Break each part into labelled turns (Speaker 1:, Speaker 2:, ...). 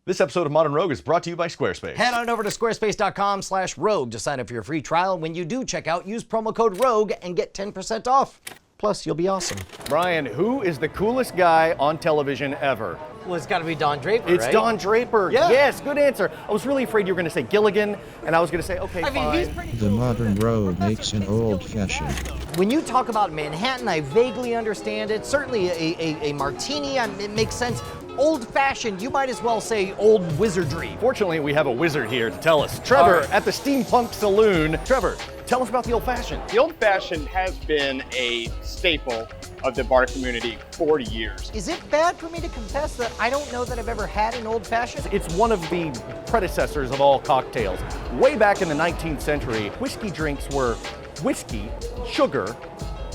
Speaker 1: This episode of Modern Rogue is brought to you by Squarespace.
Speaker 2: Head on over to squarespace.com/rogue to sign up for your free trial. When you do check out, use promo code ROGUE and get 10% off. Plus, you'll be awesome.
Speaker 1: Brian, who is the coolest guy on television ever?
Speaker 2: Well, it's got to be Don Draper,
Speaker 1: It's
Speaker 2: right?
Speaker 1: Don Draper.
Speaker 2: Yeah.
Speaker 1: Yes, good answer. I was really afraid you were going to say Gilligan, and I was going to say, okay, fine.
Speaker 2: He's pretty
Speaker 3: The
Speaker 2: cool.
Speaker 3: modern road makes an old-fashioned.
Speaker 2: When you talk about Manhattan, I vaguely understand it. Certainly a martini, it makes sense. Old-fashioned, you might as well say old wizardry.
Speaker 1: Fortunately, we have a wizard here to tell us. Trevor,
Speaker 4: All right.
Speaker 1: at the Steampunk Saloon. Trevor, tell us about the old-fashioned.
Speaker 4: The Old Fashioned has been a staple of the bar community for 40 years.
Speaker 2: Is it bad for me to confess that I don't know that I've ever had an old-fashioned?
Speaker 1: It's one of the predecessors of all cocktails. Way back in the 19th century, whiskey drinks were whiskey, sugar,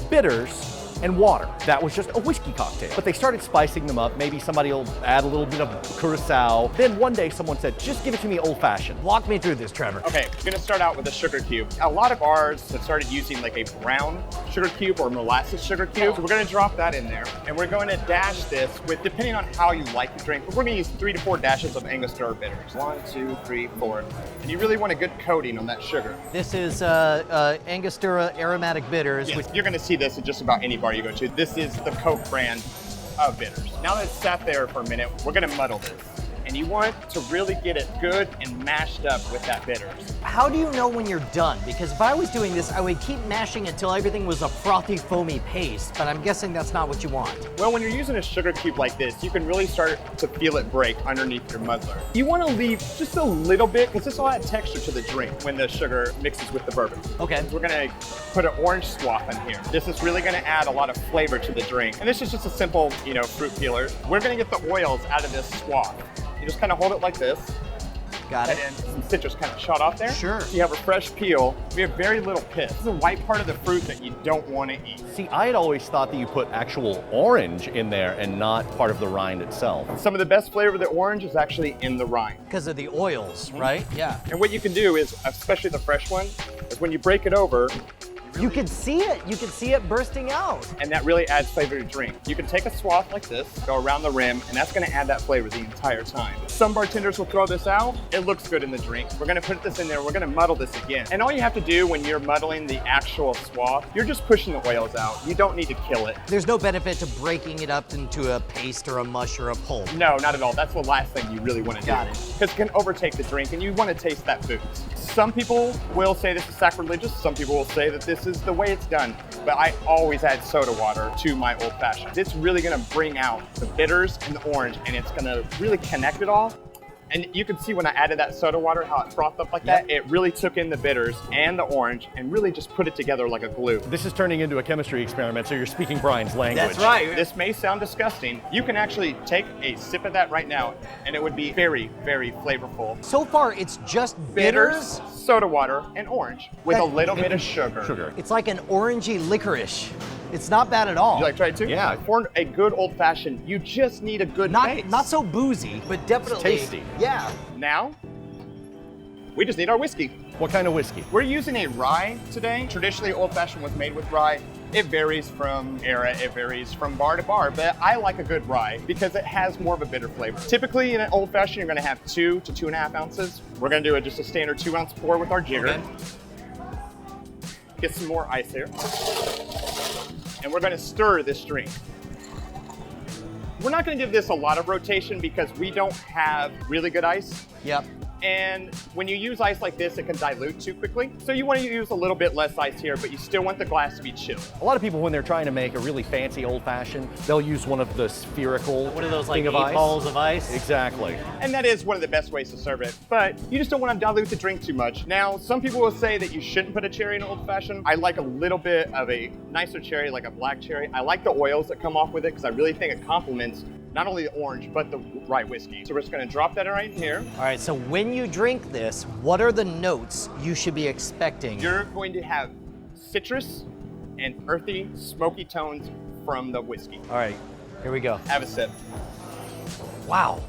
Speaker 1: bitters, and water. That was just a whiskey cocktail. But they started spicing them up. Maybe somebody will add a little bit of curacao. Then one day someone said, just give it to me old-fashioned.
Speaker 2: Walk me through this, Trevor.
Speaker 4: Okay, we're gonna start out with a sugar cube. A lot of bars have started using like a brown sugar cube or molasses sugar cube. So we're gonna drop that in there. And we're going to dash this with, depending on how you like to drink, we're gonna use 3 to 4 dashes of Angostura Bitters. 1, 2, 3, 4. And you really want a good coating on that sugar.
Speaker 2: This is Angostura Aromatic Bitters.
Speaker 4: Yes, you're gonna see this at just about any bar you go to. This is the Coke brand of bitters. Now that it's sat there for a minute, we're gonna muddle this. And you want to really get it good and mashed up with that bitters.
Speaker 2: How do you know when you're done? Because if I was doing this, I would keep mashing until everything was a frothy, foamy paste, but I'm guessing that's not what you want.
Speaker 4: Well, when you're using a sugar cube like this, you can really start to feel it break underneath your muddler. You want to leave just a little bit, because this will add texture to the drink when the sugar mixes with the bourbon.
Speaker 2: Okay.
Speaker 4: We're gonna put an orange swath in here. This is really gonna add a lot of flavor to the drink. And this is just a simple, fruit peeler. We're gonna get the oils out of this swath. You just kind of hold it like this.
Speaker 2: Got it.
Speaker 4: And some citrus kind of shot off there.
Speaker 2: Sure.
Speaker 4: So you have a fresh peel. We have very little pith. This is the white part of the fruit that you don't want to eat.
Speaker 1: See, I had always thought that you put actual orange in there and not part of the rind itself.
Speaker 4: Some of the best flavor of the orange is actually in the rind.
Speaker 2: Because of the oils, right? Yeah.
Speaker 4: And what you can do is, especially the fresh one, is when you break it over,
Speaker 2: You can see it. You can see it bursting out.
Speaker 4: and that really adds flavor to the drink. You can take a swath like this, go around the rim, and that's gonna add that flavor the entire time. Some bartenders will throw this out. It looks good in the drink. We're gonna put this in there. We're gonna muddle this again. And all you have to do when you're muddling the actual swath, you're just pushing the oils out. You don't need to kill it.
Speaker 2: There's no benefit to breaking it up into a paste or a mush or a pulp.
Speaker 4: No, not at all. That's the last thing you really want to do.
Speaker 2: Got it.
Speaker 4: Because it can overtake the drink and you want to taste that food. Some people will say this is sacrilegious. Some people will say that this is the way it's done. But I always add soda water to my old fashioned. It's really going to bring out the bitters and the orange, and it's going to really connect it all. And you can see when I added that soda water, how it frothed up like that. It really took in the bitters and the orange and really just put it together like a glue.
Speaker 1: This is turning into a chemistry experiment, so you're speaking Brian's language.
Speaker 2: That's right.
Speaker 4: This may sound disgusting. You can actually take a sip of that right now, and it would be very, very flavorful.
Speaker 2: So far, it's just
Speaker 4: Bitters, soda water, and orange with
Speaker 2: That-
Speaker 4: a little bit of sugar.
Speaker 1: Sugar.
Speaker 2: It's like an orangey licorice. It's not bad at all.
Speaker 4: You like to try it too?
Speaker 1: Yeah.
Speaker 4: For a good old fashioned, you just need a good base.
Speaker 2: Not so boozy, but definitely
Speaker 1: tasty.
Speaker 2: Yeah.
Speaker 4: Now, we just need our whiskey.
Speaker 1: What kind of whiskey?
Speaker 4: We're using a rye today. Traditionally, old fashioned was made with rye. It varies from era, it varies from bar to bar, but I like a good rye because it has more of a bitter flavor. Typically in an old fashioned, you're gonna have 2 to 2.5 ounces. We're gonna do just a standard 2-ounce pour with our jigger.
Speaker 2: Okay.
Speaker 4: Get some more ice here. And we're gonna stir this drink. We're not gonna give this a lot of rotation because we don't have really good ice.
Speaker 2: Yep.
Speaker 4: And when you use ice like this, it can dilute too quickly. So you want to use a little bit less ice here, but you still want the glass to be chilled.
Speaker 1: A lot of people, when they're trying to make a really fancy old-fashioned, they'll use one of the spherical
Speaker 2: What are those, like
Speaker 1: thing of
Speaker 2: 8
Speaker 1: ice.
Speaker 2: balls of ice?
Speaker 1: Exactly.
Speaker 4: And that is one of the best ways to serve it, but you just don't want to dilute the drink too much. Now, some people will say that you shouldn't put a cherry in an old fashioned. I like a little bit of a nicer cherry, like a black cherry. I like the oils that come off with it because I really think it complements not only the orange, but the rye whiskey. So we're just gonna drop that right in here.
Speaker 2: All right, so when you drink this, what are the notes you should be expecting?
Speaker 4: You're going to have citrus and earthy, smoky tones from the whiskey.
Speaker 2: All right, here we go.
Speaker 4: Have a sip.
Speaker 2: Wow.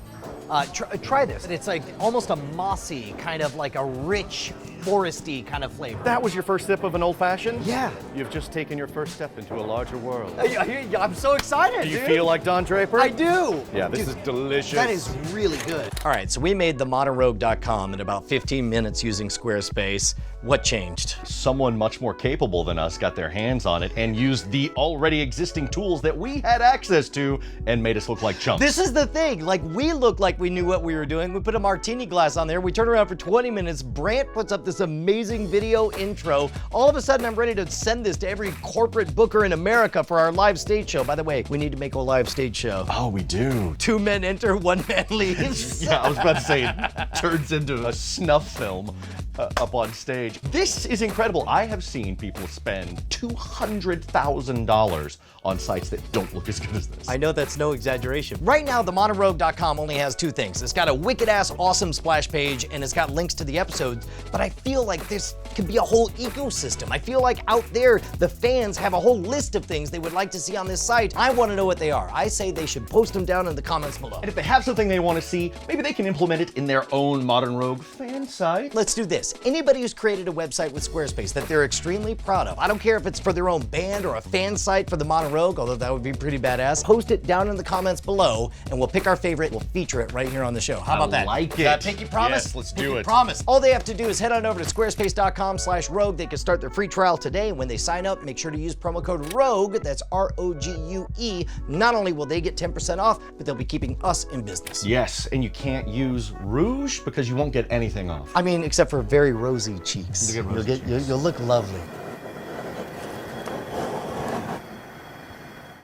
Speaker 2: Try this. It's like almost a mossy, kind of like a rich, foresty kind of flavor.
Speaker 1: That was your first sip of an old fashioned?
Speaker 2: Yeah.
Speaker 1: You've just taken your first step into a larger world.
Speaker 2: I'm so excited,
Speaker 1: Do you
Speaker 2: dude.
Speaker 1: feel like Don Draper?
Speaker 2: I do.
Speaker 1: Yeah, this is delicious.
Speaker 2: That is really good. All right, so we made the modernrogue.com in about 15 minutes using Squarespace. What changed?
Speaker 1: Someone much more capable than us got their hands on it and used the already existing tools that we had access to and made us look like chumps.
Speaker 2: This is the thing, like we look like we knew what we were doing. We put a martini glass on there, we turn around for 20 minutes, Brant puts up this amazing video intro. All of a sudden I'm ready to send this to every corporate booker in America for our live stage show. By the way, we need to make a live stage show.
Speaker 1: Oh, we do.
Speaker 2: 2 men enter, 1 man leaves.
Speaker 1: Yeah, I was about to say it turns into a snuff film up on stage. This is incredible. I have seen people spend $200,000 on sites that don't look as good as this.
Speaker 2: I know that's no exaggeration. Right now, the modernrogue.com only has 2 things. It's got a wicked-ass awesome splash page, and it's got links to the episodes, but I feel like this could be a whole ecosystem. I feel like out there, the fans have a whole list of things they would like to see on this site. I want to know what they are. I say they should post them down in the comments below.
Speaker 1: And if they have something they want to see, maybe they can implement it in their own Modern Rogue fan site.
Speaker 2: Let's do this. Anybody who's created a website with Squarespace that they're extremely proud of, I don't care if it's for their own band or a fan site for the Modern Rogue, although that would be pretty badass, post it down in the comments below and we'll pick our favorite, we'll feature it right here on the show. How about that?
Speaker 1: Like
Speaker 2: Is that
Speaker 1: it.
Speaker 2: a pinky promise?
Speaker 1: Yes, let's do
Speaker 2: Pinky
Speaker 1: it.
Speaker 2: Promise. All they have to do is head on over to squarespace.com/rogue. They can start their free trial today. When they sign up, make sure to use promo code ROGUE, that's ROGUE. Not only will they get 10% off, but they'll be keeping us in business.
Speaker 1: Yes, and you can't use rouge because you won't get anything off.
Speaker 2: I mean, except for very rosy cheeks.
Speaker 1: You'll get rosy
Speaker 2: You'll look lovely.